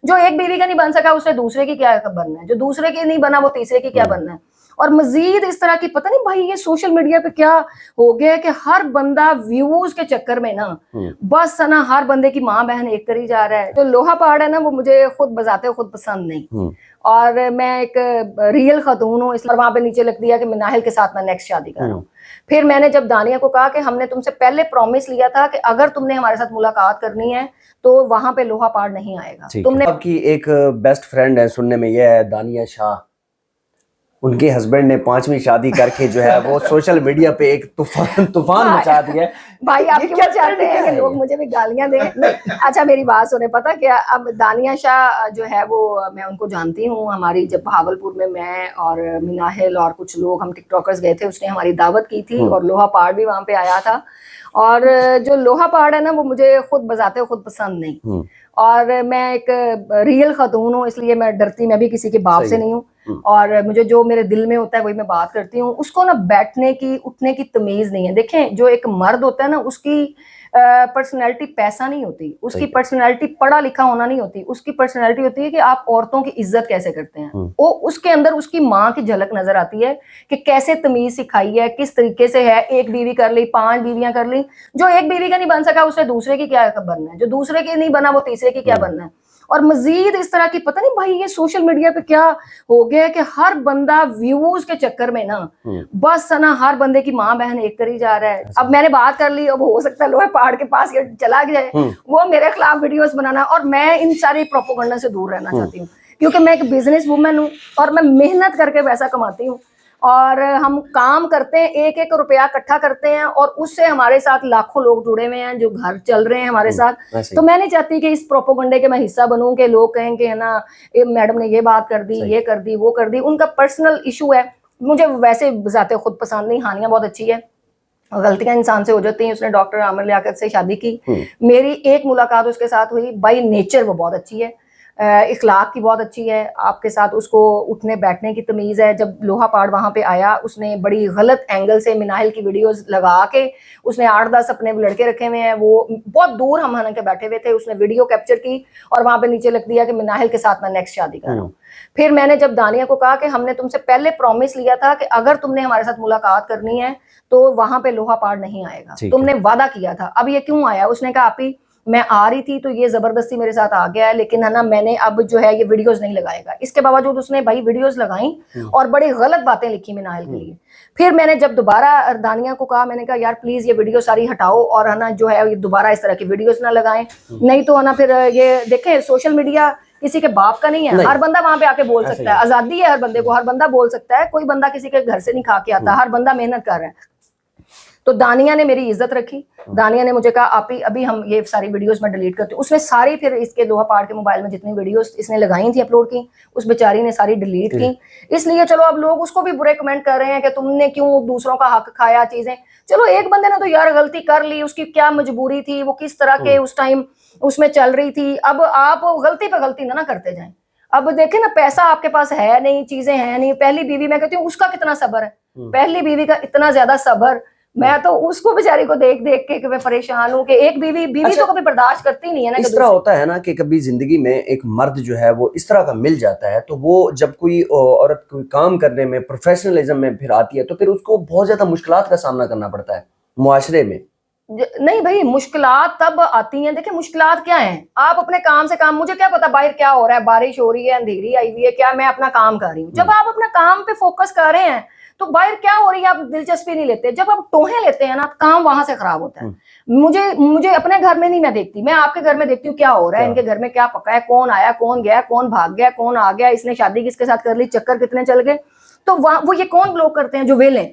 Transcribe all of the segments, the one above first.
जो एक बीवी का नहीं बन सका उसने दूसरे की क्या बनना है, जो दूसरे की नहीं बना वो तीसरे की क्या बनना है। और मजीद इस तरह की पता नहीं भाई ये सोशल मीडिया पे क्या हो गया है कि हर बंदा व्यूज के चक्कर में ना बस है ना हर बंदे की माँ बहन एक करी जा रहा है। जो लोहा पहाड़ है ना वो मुझे खुद बजाते हुए खुद पसंद नहीं। और मैं एक रियल खतून हूँ इसलिए वहां पे नीचे लिख दिया कि मिनाहिल के साथ मैं नेक्स्ट शादी कर रहा हूँ। फिर मैंने जब दानिया को कहा कि हमने तुमसे पहले प्रॉमिस लिया था कि अगर तुमने हमारे साथ मुलाकात करनी है तो वहां पे लोहा पहाड़ नहीं आएगा। तुमने आपकी एक बेस्ट फ्रेंड है, सुनने में यह है दानिया शाह, उनके हस्बैंड ने 5वीं शादी करके जो है वो सोशल मीडिया पे एक तूफान मचा दिया। भाई आप क्यों चाहते हैं कि लोग मुझे भी गालियां दें? अच्छा मेरी बात सुने, पता क्या, अब दानिया शाह जो है वो मैं उनको जानती हूँ। हमारी जब भावलपुर में मैं और मिनाहिल और कुछ लोग हम टिकटॉकर्स गए थे, उसने हमारी दावत की थी और लोहा पहाड़ भी वहां पे आया था। और जो लोहा पहाड़ है ना वो मुझे खुद बजाते हुए खुद पसंद नहीं। और मैं एक रियल खतून हूँ इसलिए मैं डरती, मैं भी किसी के बाप से नहीं हूँ। और मुझे जो मेरे दिल में होता है वही मैं बात करती हूँ। उसको ना बैठने की उठने की तमीज नहीं है। देखें जो एक मर्द होता है ना उसकी पर्सनैलिटी पैसा नहीं होती, उसकी पर्सनैलिटी पढ़ा लिखा होना नहीं होती, उसकी पर्सनैलिटी होती है कि आप औरतों की इज्जत कैसे करते हैं। वो उसके अंदर उसकी माँ की झलक नजर आती है कि कैसे तमीज सिखाई है, किस तरीके से है। एक बीवी कर ली, 5 बीवियां कर ली, जो एक बीवी का नहीं बन सका उसने दूसरे की क्या बनना है, जो दूसरे की नहीं बना वो तीसरे की क्या बनना है। और मजीद इस तरह की पता नहीं भाई ये सोशल मीडिया पे क्या हो गया है कि हर बंदा व्यूज के चक्कर में ना बस है ना हर बंदे की माँ बहन एक करी जा रहा है। अब मैंने बात कर ली, अब हो सकता है लोहे पहाड़ के पास ये चला जाए, वो मेरे खिलाफ वीडियोस बनाना। और मैं इन सारी प्रोपोगंडा से दूर रहना चाहती हूँ क्योंकि मैं एक बिजनेस वूमेन हूँ और मैं मेहनत करके पैसा कमाती हूँ। और हम काम करते हैं, एक एक रुपया इकट्ठा करते हैं और उससे हमारे साथ लाखों लोग जुड़े हुए हैं जो घर चल रहे हैं हमारे साथ। तो मैं नहीं चाहती कि इस प्रोपोगंडे के मैं हिस्सा बनूं कि लोग कहें कि है ना मैडम ने ये बात कर दी, ये कर दी, वो कर दी। उनका पर्सनल इशू है, मुझे वैसे जाते खुद पसंद नहीं। हानिया बहुत अच्छी है, गलतियां इंसान से हो जाती हैं। उसने डॉक्टर आमिर लियाकत से शादी की, मेरी एक मुलाकात उसके साथ हुई। बाई नेचर वो बहुत अच्छी है, इखलाक की बहुत अच्छी है आपके साथ, उसको उठने बैठने की तमीज़ है। जब लोहा पहाड़ वहाँ पे आया उसने बड़ी गलत एंगल से मिनाहिल की वीडियोस लगा के उसने 8-10 अपने लड़के रखे हुए हैं, वो बहुत दूर हम के बैठे हुए थे, उसने वीडियो कैप्चर की और वहाँ पे नीचे लिख दिया कि मिनाहिल के साथ मैं नेक्स्ट शादी कर रहा हूँ। फिर मैंने जब दानिया को कहा कि हमने तुमसे पहले प्रॉमिस लिया था कि अगर तुमने हमारे साथ मुलाकात करनी है तो वहां पे लोहा पहाड़ नहीं आएगा, तुमने वादा किया था, अब ये क्यों आया? उसने कहा आप ही मैं आ रही थी तो ये जबरदस्ती मेरे साथ आ गया है, लेकिन है ना मैंने अब जो है ये वीडियोस नहीं लगाएगा। इसके बावजूद उसने भाई वीडियोस लगाई और बड़ी गलत बातें लिखी मिनाहिल के लिए। फिर मैंने जब दोबारा दानिया को कहा, मैंने कहा यार प्लीज ये वीडियो सारी हटाओ और है ना जो है ये दोबारा इस तरह की वीडियोस ना लगाएं, नहीं तो है ना फिर ये देखें सोशल मीडिया किसी के बाप का नहीं है, हर बंदा वहां पे आके बोल सकता है, आजादी है हर बंदे को, हर बंदा बोल सकता है, कोई बंदा किसी के घर से नहीं खा के आता, हर बंदा मेहनत कर रहा है। तो दानिया ने मेरी इज्जत रखी, दानिया ने मुझे कहा आप ही अभी हम ये सारी वीडियोस में डिलीट करते, उसने सारी फिर इसके लोहा पहाड़ के मोबाइल में जितनी वीडियोस इसने लगाई थी अपलोड की उस बेचारी ने सारी डिलीट की। इसलिए चलो अब लोग उसको भी बुरे कमेंट कर रहे हैं कि तुमने क्यों दूसरों का हक खाया चीजें। चलो एक बंदे ने तो यार गलती कर ली, उसकी क्या मजबूरी थी, वो किस तरह के उस टाइम उसमें चल रही थी। अब आप गलती पे गलती ना करते जाएं। अब देखें ना पैसा आपके पास है नहीं, चीजें हैं नहीं। पहली बीवी मैं कहती हूँ उसका कितना सब्र है, पहली बीवी का इतना ज्यादा सब्र, मैं तो उसको बेचारी को देख देख के मैं परेशान हूँ कि एक बीवी अच्छा, तो कभी बर्दाश्त करती नहीं है ना। इस तरह होता है ना कि कभी जिंदगी में एक मर्द जो है वो इस तरह का मिल जाता है तो वो जब कोई औरत कोई काम करने में प्रोफेशनलिज्म में फिर आती है तो फिर उसको बहुत ज्यादा मुश्किलात का सामना करना पड़ता है मुआशरे में। नहीं भाई मुश्किलात तब आती हैं, देखिए मुश्किलात क्या है, आप अपने काम से काम, मुझे क्या पता बाहर क्या हो रहा है, बारिश हो रही है, अंधेरी आई हुई है, क्या मैं अपना काम कर रही हूँ। जब आप अपना काम पे फोकस कर रहे हैं तो बाहर क्या हो रही है आप दिलचस्पी नहीं लेते। जब आप टोहे लेते हैं ना काम वहां से खराब होता है। मुझे अपने घर में नहीं मैं देखती, मैं आपके घर में देखती हूँ क्या हो रहा है, इनके घर में क्या पका है, कौन आया कौन गया, कौन भाग गया कौन आ गया, इसने शादी किसके साथ कर ली, चक्कर कितने चल गए। तो वो ये कौन ब्लॉक करते हैं जो वेले।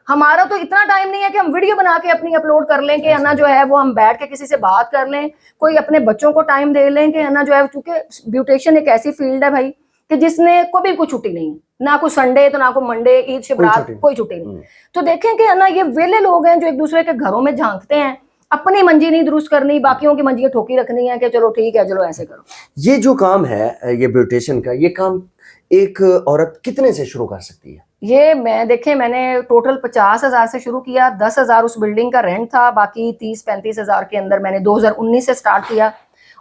हमारा तो इतना टाइम नहीं है कि हम वीडियो बना के अपनी अपलोड कर लें कि है ना जो है वो हम बैठ के किसी से बात कर लें, कोई अपने बच्चों को टाइम दे लें कि है ना जो है, क्योंकि ब्यूटिशियन एक ऐसी फील्ड है भाई कि जिसने कभी कोई छुट्टी नहीं है, ना कोई संडे तो ना कोई मंडे, ईद शिवरात, कोई छुट्टी नहीं। तो देखें कि है ना ये वेले लोग हैं जो एक दूसरे के घरों में झांकते हैं, अपनी मंजी नहीं दुरुस्त करनी, बाकियों की मंजी ठोकी रखनी है कि चलो ठीक है चलो ऐसे करो। ये जो काम है ये ब्यूटिशियन का, ये काम एक औरत कितने से शुरू कर सकती है? ये मैंने टोटल 50,000 से शुरू किया, 10,000 उस बिल्डिंग का रेंट था, बाकी 30-35 हजार के अंदर मैंने 2019 से स्टार्ट किया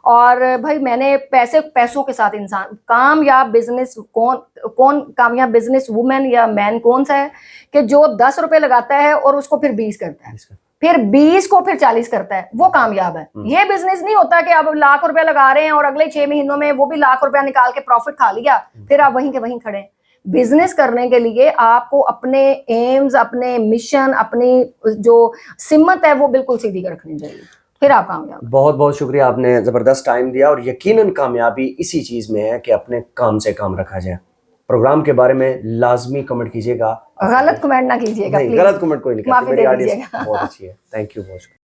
और भाई मैंने पैसों के साथ इंसान कामयाब बिजनेस कौन कामयाब बिजनेस वुमेन या मैन कौन सा है कि जो 10 रुपए लगाता है और उसको फिर 20 करता है, फिर 20 को फिर 40 करता है, वो कामयाब है। ये बिजनेस नहीं होता कि आप लाख रुपए लगा रहे हैं और अगले 6 महीनों में वो भी लाख रुपया निकाल के प्रॉफिट खा लिया, फिर आप वहीं के वहीं खड़े। बिजनेस करने के लिए आपको अपने एम्स, अपने मिशन, अपनी जो सिमत है वो बिल्कुल सीधी रखनी चाहिए, फिर आप कामयाब। बहुत बहुत शुक्रिया, आपने जबरदस्त टाइम दिया और यकीनन कामयाबी इसी चीज में है कि अपने काम से काम रखा जाए। प्रोग्राम के बारे में लाजमी कमेंट कीजिएगा, गलत कमेंट ना कीजिएगा, नहीं प्लीज गलत कमेंट कोई नहीं करता, माफी मेरी दे ऑडियंस दीजिएगा। बहुत अच्छी है। थैंक यू बहुत शुक्रिया।